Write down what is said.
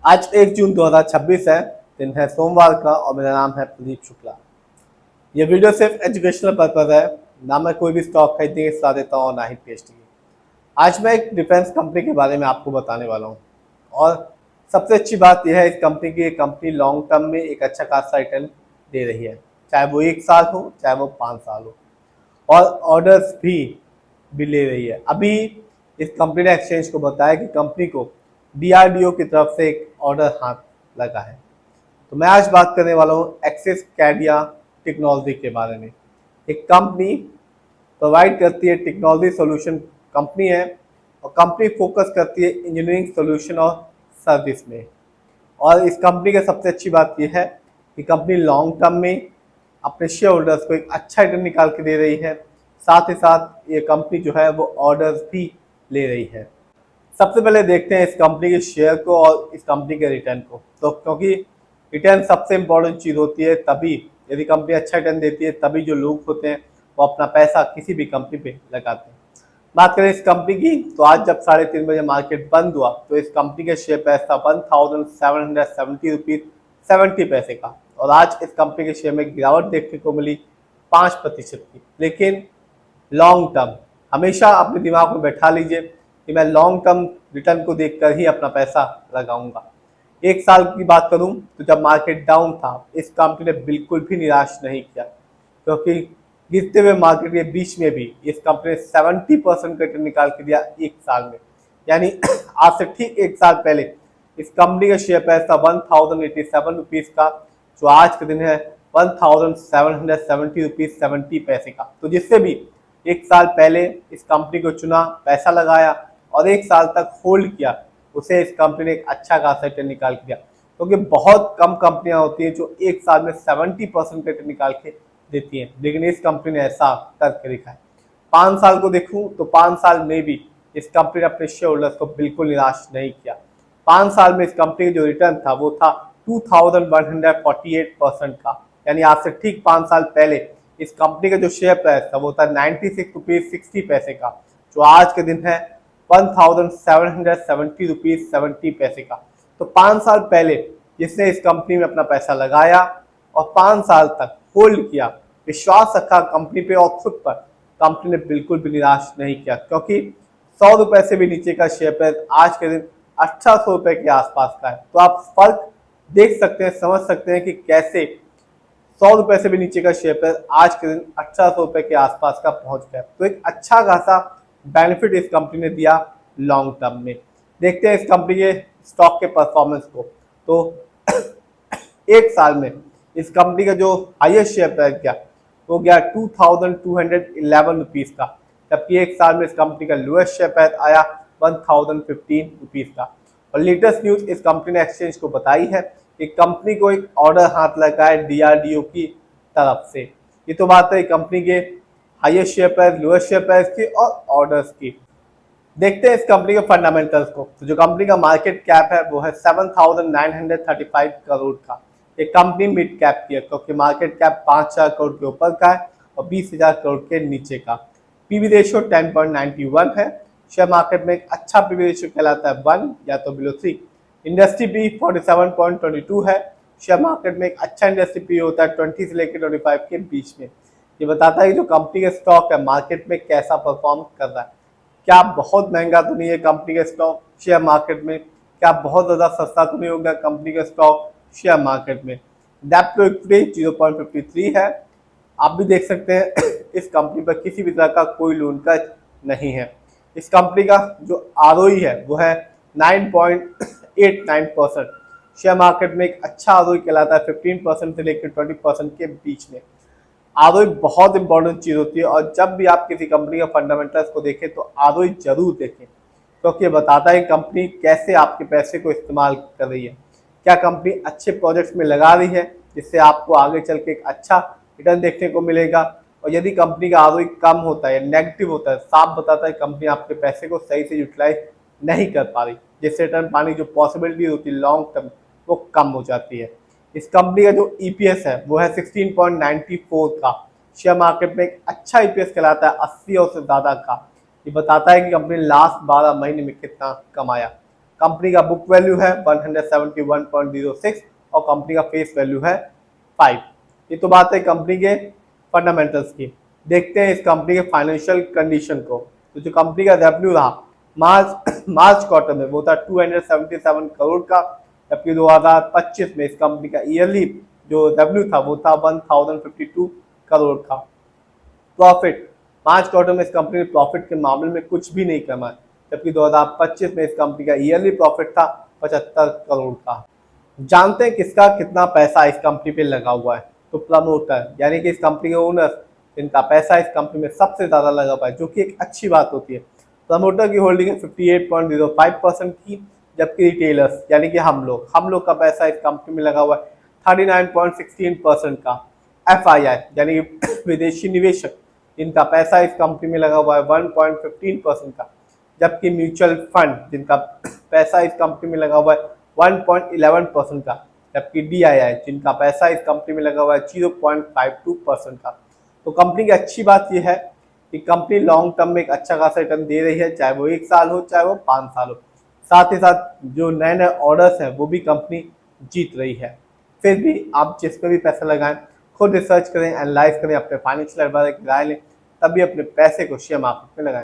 आज 1 जून 2026 है। दिन है सोमवार का और मेरा नाम है प्रदीप शुक्ला। ये वीडियो सिर्फ एजुकेशनल पर्पज है। ना मैं कोई भी स्टॉक खरीदने की सलाह देता हूँ और ना ही पेशगी। आज मैं एक डिफेंस कंपनी के बारे में आपको बताने वाला हूँ। और सबसे अच्छी बात यह है इस कंपनी की, कंपनी लॉन्ग टर्म में एक अच्छा खासा रिटर्न दे रही है, चाहे वो 1 साल हो चाहे वो 5 साल हो। और ऑर्डर्स भी ले रही है। अभी इस कंपनी ने एक्सचेंज को बताया कि कंपनी को DRDO की तरफ से एक ऑर्डर हाथ लगा है। तो मैं आज बात करने वाला हूँ एक्सिस कैडिया टेक्नोलॉजी के बारे में। एक कंपनी प्रोवाइड करती है टेक्नोलॉजी सॉल्यूशन कंपनी है, और कंपनी फोकस करती है इंजीनियरिंग सॉल्यूशन और सर्विस में। और इस कंपनी की सबसे अच्छी बात यह है कि कंपनी लॉन्ग टर्म में अपने शेयर होल्डर्स को एक अच्छा रिटर्न निकाल के दे रही है। साथ ही साथ ये कंपनी जो है वो ऑर्डर्स भी ले रही है। सबसे पहले देखते हैं इस कंपनी के शेयर को और इस कंपनी के रिटर्न को। तो क्योंकि रिटर्न सबसे इम्पोर्टेंट चीज़ होती है, तभी यदि कंपनी अच्छा रिटर्न देती है तभी जो लोग होते हैं वो अपना पैसा किसी भी कंपनी पे लगाते हैं। बात करें इस कंपनी की, तो आज जब 3:30 बजे मार्केट बंद हुआ तो इस कंपनी का शेयर प्राइस था 1770 रुपीज़ 70 पैसे का। और आज इस कंपनी के शेयर में गिरावट देखने को मिली 5% की। लेकिन लॉन्ग टर्म हमेशा अपने दिमाग में बैठा लीजिए कि मैं लॉन्ग टर्म रिटर्न को देखकर ही अपना पैसा लगाऊंगा। 1 साल की बात करूं तो जब मार्केट डाउन था इस कंपनी ने बिल्कुल भी निराश नहीं किया, क्योंकि गिरते हुए मार्केट के बीच में भी इस कंपनी ने 70% का रिटर्न निकाल के दिया 1 साल में। यानी आज से ठीक 1 साल पहले इस कंपनी का शेयर प्राइस था 1087 रुपीज़ का, जो आज के दिन है 1770 रुपीज़ 70 पैसे का। तो जिससे भी 1 साल पहले इस कंपनी को चुना, पैसा लगाया और 1 साल तक होल्ड किया, उसे इस कंपनी ने एक अच्छा खासा रिटर्न निकाल के दिया। क्योंकि बहुत कम कंपनियां होती हैं जो 1 साल में 70% का रिटर्न निकाल के देती हैं, लेकिन इस कंपनी ने ऐसा करके दिखाया। 5 साल को देखूं तो 5 साल में भी इस कंपनी ने अपने शेयर होल्डर्स को बिल्कुल निराश नहीं किया। 5 साल में इस कंपनी का जो रिटर्न था वो था 2148% का। यानी आज से ठीक 5 साल पहले इस कंपनी का जो शेयर प्राइस था वो था 96 रुपीज़ 60 पैसे का, जो आज के दिन है 1770 रुपीज़ 70 पैसे का। तो 5 साल पहले जिसने इस कंपनी में अपना पैसा लगाया और 5 साल तक होल्ड किया, विश्वास रखा कंपनी पे और खुद पर, कंपनी ने बिल्कुल भी निराश नहीं किया। क्योंकि 100 रुपए से भी नीचे का शेयर प्राइस आज के दिन 1800 रुपए के आसपास का है। तो आप फर्क देख सकते हैं, समझ सकते हैं कि कैसे 100 रुपए से भी नीचे का शेयर प्राइस आज के दिन 1800 रुपए के आसपास का पहुंच गया। तो एक अच्छा खासा बेनिफिट इस कंपनी ने दिया लॉन्ग टर्म में। देखते हैं इस कंपनी के स्टॉक के परफॉर्मेंस को। तो 1 साल में इस कंपनी का जो हाईएस्ट शेयर प्राइस गया वो गया 2211 रुपीज़ का, जबकि 1 साल में इस कंपनी का लोएस्ट शेयर प्राइस आया 1015 रुपीज़ का। और लेटेस्ट न्यूज़ इस कंपनी ने एक्सचेंज को बताई है कि कंपनी को एक ऑर्डर हाथ लगा है DRDO की तरफ से। ये तो बात है कंपनी के highest share price, lowest share price की और ऑर्डर्स की। देखते हैं इस कंपनी के फंडामेंटल्स को। तो जो कंपनी का मार्केट कैप है वो है 7935 करोड़ का। ये कंपनी मिड कैप की है, क्योंकि मार्केट कैप 5,000 करोड़ के ऊपर का है और 20,000 करोड़ के नीचे का। पीवी रेशियो 10.91 है। शेयर मार्केट में एक अच्छा पीवी रेशियो कहलाता है 1 या तो बिलो 3। इंडस्ट्री पी 47.22 है। शेयर मार्केट में एक अच्छा इंडस्ट्री पी होता है 20 से लेकर 25 के बीच में। ये बताता है कि जो कंपनी का स्टॉक है मार्केट में कैसा परफॉर्म कर रहा है। क्या बहुत महंगा तो नहीं है कंपनी का स्टॉक शेयर मार्केट में? क्या बहुत ज़्यादा सस्ता तो नहीं होगा कंपनी का स्टॉक शेयर मार्केट में? डेप्ट टू इक्विटी 0.53 है। आप भी देख सकते हैं इस कंपनी पर किसी भी तरह का कोई लोन का नहीं है। इस कंपनी का जो ROE है वो है 9.89%। शेयर मार्केट में एक अच्छा ROE कहलाता है 15% से लेकर 20% के बीच में। ROE बहुत इंपॉर्टेंट चीज़ होती है, और जब भी आप किसी कंपनी का फंडामेंटल्स को देखें तो ROE जरूर देखें, क्योंकि ये बताता है कंपनी कैसे आपके पैसे को इस्तेमाल कर रही है। क्या कंपनी अच्छे प्रोजेक्ट्स में लगा रही है जिससे आपको आगे चल के एक अच्छा रिटर्न देखने को मिलेगा। और यदि कंपनी का ROE कम होता है या नेगेटिव होता है, साफ बताता है कंपनी आपके पैसे को सही से यूटिलाइज नहीं कर पा रही, जिससे रिटर्न पाने की जो पॉसिबिलिटी होती है लॉन्ग टर्म वो कम हो जाती है। इस कंपनी का जो EPS है वो है 16.94 का। शेयर मार्केट में एक अच्छा EPS कहलाता है 80 और से ज़्यादा का। ये बताता है कि कंपनी लास्ट 12 महीने में कितना कमाया। कंपनी का बुक वैल्यू है 171.06 और कंपनी का फेस वैल्यू है 5। ये तो बात है कंपनी के फंडामेंटल्स की। देखते हैं इस कंपनी के फाइनेंशियल कंडीशन को। तो जो कंपनी का रेवेन्यू रहा मार्च क्वार्टर में वो था 277 करोड़ का, जबकि 2025 में इस कंपनी का ईयरली जो रेवेन्यू था वो था 1052 करोड़ का। प्रॉफिट मार्च क्वार्टर में इस कंपनी ने प्रॉफिट के मामले में कुछ भी नहीं कमाया, जबकि 2025 में इस कंपनी का ईयरली प्रॉफिट था 75 करोड़ का। जानते हैं किसका कितना पैसा इस कंपनी पे लगा हुआ है। तो प्रमोटर यानी कि इस कंपनी के ओनर्स, जिनका पैसा इस कंपनी में सबसे ज्यादा लगा हुआ है, जो कि एक अच्छी बात होती है। प्रमोटर की होल्डिंग है 58.05% की, जबकि रिटेलर्स यानी कि हम लोग का पैसा इस कंपनी में लगा हुआ है 39.16% का। FII यानी कि विदेशी निवेशक, जिनका पैसा इस कंपनी में लगा हुआ है 1.15% का, जबकि म्यूचुअल फंड जिनका पैसा इस कंपनी में लगा हुआ है 1.11% का, जबकि DII जिनका पैसा इस कंपनी में लगा हुआ है 0.52% का। तो कंपनी की अच्छी बात यह है कि कंपनी लॉन्ग टर्म में एक अच्छा खासा रिटर्न दे रही है, चाहे वो 1 साल हो चाहे वो 5 साल हो। साथ ही साथ जो नए नए ऑर्डर्स हैं वो भी कंपनी जीत रही है। फिर भी आप जिस पे भी पैसा लगाएं, खुद रिसर्च करें, एनालाइज करें, अपने फाइनेंशियल एडवाइजर की राय लें, तभी अपने पैसे को शेयर मार्केट में लगाएं।